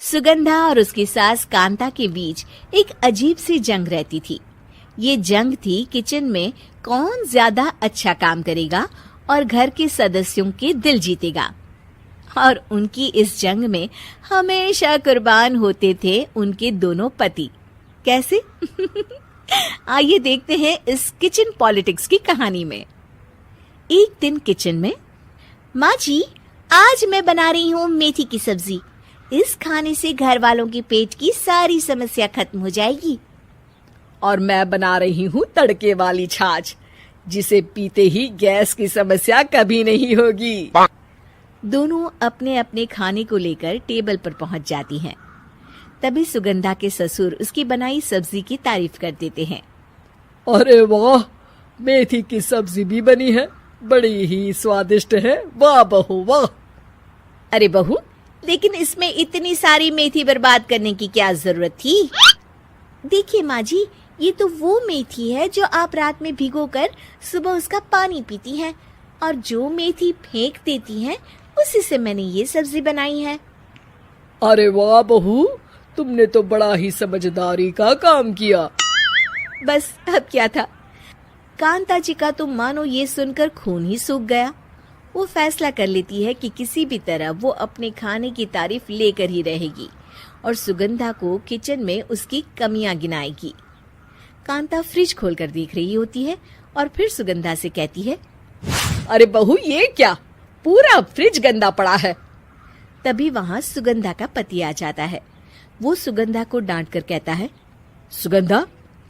सुगंधा और उसकी सास कांता के बीच एक अजीब सी जंग रहती थी। ये जंग थी किचन में कौन ज्यादा अच्छा काम करेगा और घर के सदस्यों के दिल जीतेगा। और उनकी इस जंग में हमेशा कुर्बान होते थे उनके दोनों पति। कैसे? आइए देखते हैं इस किचन पॉलिटिक्स की कहानी में। एक दिन किचन में, माँ जी, आज मैं बना रही हूँ मेथी की सब्जी। इस खाने से घर वालों के पेट की सारी समस्या खत्म हो जाएगी। और मैं बना रही हूँ तड़के वाली छाछ, जिसे पीते ही गैस की समस्या कभी नहीं होगी। दोनों अपने अपने खाने को लेकर टेबल पर पहुंच जाती हैं। तभी सुगंधा के ससुर उसकी बनाई सब्जी की तारीफ कर देते हैं। अरे वाह, मेथी की सब्जी भी बनी है, बड़ी ही स्वादिष्ट है। वाह बहू वाह। अरे बहू, लेकिन इसमें इतनी सारी मेथी बर्बाद करने की क्या जरूरत थी? देखिए माँ जी, ये तो वो मेथी है जो आप रात में भिगोकर सुबह उसका पानी पीती हैं, और जो मेथी फेंक देती हैं उसी से मैंने ये सब्जी बनाई है। अरे वाह बहू, तुमने तो बड़ा ही समझदारी का काम किया। बस अब क्या था, कांता जी का तो मानो ये सुनकर खून ही सूख गया। वो फैसला कर लेती है कि किसी भी तरह वो अपने खाने की तारीफ लेकर ही रहेगी और सुगंधा को किचन में उसकी कमियां गिनाएगी। कांता फ्रिज खोलकर देख रही होती है और फिर सुगंधा से कहती है, अरे बहू, ये क्या, पूरा फ्रिज गंदा पड़ा है। तभी वहाँ सुगंधा का पति आ जाता है। वो सुगंधा को डांट कर कहता है, सुगंधा,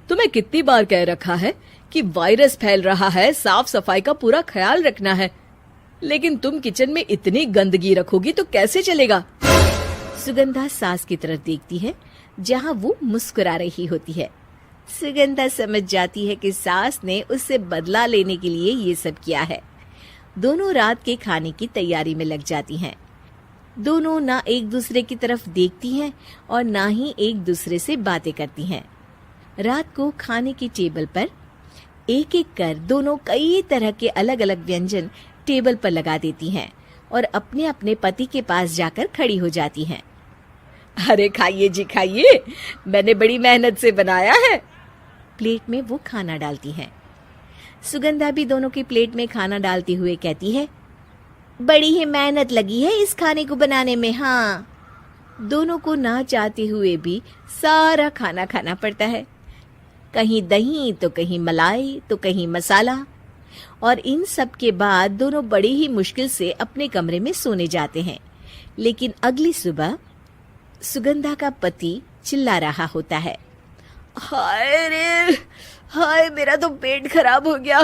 तुम्हें कितनी बार कह रखा है कि वायरस फैल रहा है, साफ सफाई का पूरा ख्याल रखना है, लेकिन तुम किचन में इतनी गंदगी रखोगी तो कैसे चलेगा। सुगंधा सास की तरफ देखती है जहाँ वो मुस्कुरा रही होती है। सुगंधा समझ जाती है कि सास ने उससे बदला लेने के लिए ये सब किया है। दोनों रात के खाने की तैयारी में लग जाती हैं। दोनों ना एक दूसरे की तरफ देखती हैं और ना ही एक दूसरे से बातें करती हैं। रात को खाने की टेबल पर एक एक कर दोनों कई तरह के अलग अलग व्यंजन टेबल पर लगा देती हैं और अपने अपने पति के पास जाकर खड़ी हो जाती हैं। अरे खाइए जी खाइए, मैंने बड़ी मेहनत से बनाया है। प्लेट में वो खाना डालती हैं। सुगंधा भी दोनों की प्लेट में खाना डालते हुए कहती है, बड़ी ही मेहनत लगी है इस खाने को बनाने में। हाँ, दोनों को ना चाहते हुए भी सारा खाना खाना पड़ता है। कहीं दही तो कहीं मलाई तो कहीं मसाला। और इन सब के बाद दोनों बड़ी ही मुश्किल से अपने कमरे में सोने जाते हैं। लेकिन अगली सुबह सुगंधा का पति चिल्ला रहा होता है, हाय रे हाय, मेरा तो पेट खराब हो गया।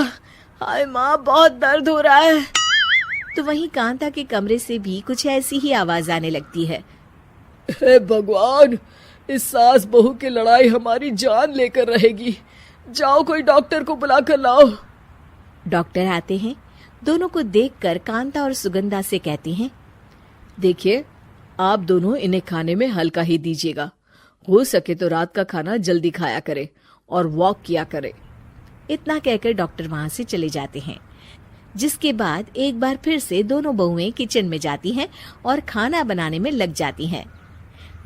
हाय माँ, बहुत दर्द हो रहा है। तो वहीं कांता के कमरे से भी कुछ ऐसी ही आवाज आने लगती है। हे भगवान, इस सास बहू की लड़ाई हमारी जान लेकर रहेगी। जाओ कोई डॉक्टर को बुला कर लाओ। डॉक्टर आते हैं। दोनों को देखकर कांता और सुगंधा से कहते हैं, देखिए, आप दोनों इन्हें खाने में हल्का ही दीजिएगा। हो सके तो रात का खाना जल्दी खाया करे और वॉक किया करे। इतना कहकर डॉक्टर वहां से चले जाते हैं। जिसके बाद एक बार फिर से दोनों बहुएं किचन में जाती हैं और खाना बनाने में लग जाती हैं।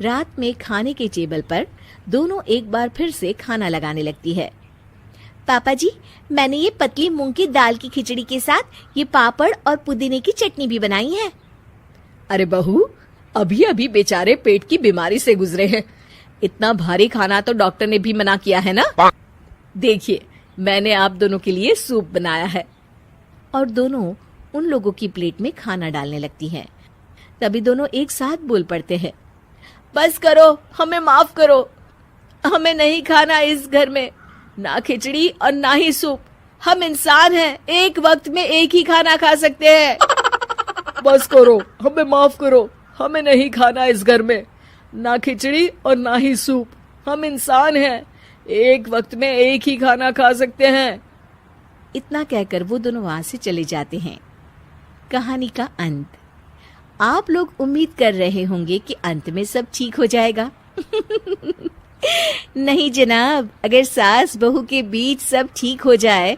रात में खाने के टेबल पर दोनों एक बार फिर से खाना लगाने लगती है। पापा जी, मैंने ये पतली मूंग की दाल की खिचड़ी के साथ ये पापड़ और पुदीने की चटनी भी बनाई है। अरे बहू, अभी अभी बेचारे पेट की बीमारी से गुजरे हैं। इतना भारी खाना तो डॉक्टर ने भी मना किया है ना। देखिए, मैंने आप दोनों के लिए सूप बनाया है। और दोनों उन लोगों की प्लेट में खाना डालने लगती हैं। तभी दोनों एक साथ बोल पड़ते हैं, बस करो, हमें माफ करो। हमें नहीं खाना इस घर में, ना खिचड़ी और ना ही सूप। हम इंसान हैं, एक वक्त में एक ही खाना खा सकते हैं। बस करो, हमें माफ करो। हमें नहीं खाना इस घर में, ना खिचड़ी और ना ही सूप। हम इंसान हैं, एक वक्त में एक ही खाना खा सकते हैं। इतना कहकर वो दोनों वहां से चले जाते हैं। कहानी का अंत। आप लोग उम्मीद कर रहे होंगे कि अंत में सब ठीक हो जाएगा। नहीं जनाब, अगर सास बहू के बीच सब ठीक हो जाए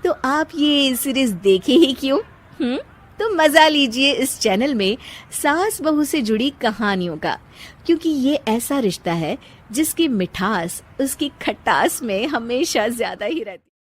तो आप ये सीरीज देखे ही क्यों? तो मजा लीजिए इस चैनल में सास बहू से जुड़ी कहानियों का, क्योंकि ये ऐसा रिश्ता है जिसकी मिठास उसकी खटास में हमेशा ज्यादा ही रहती है।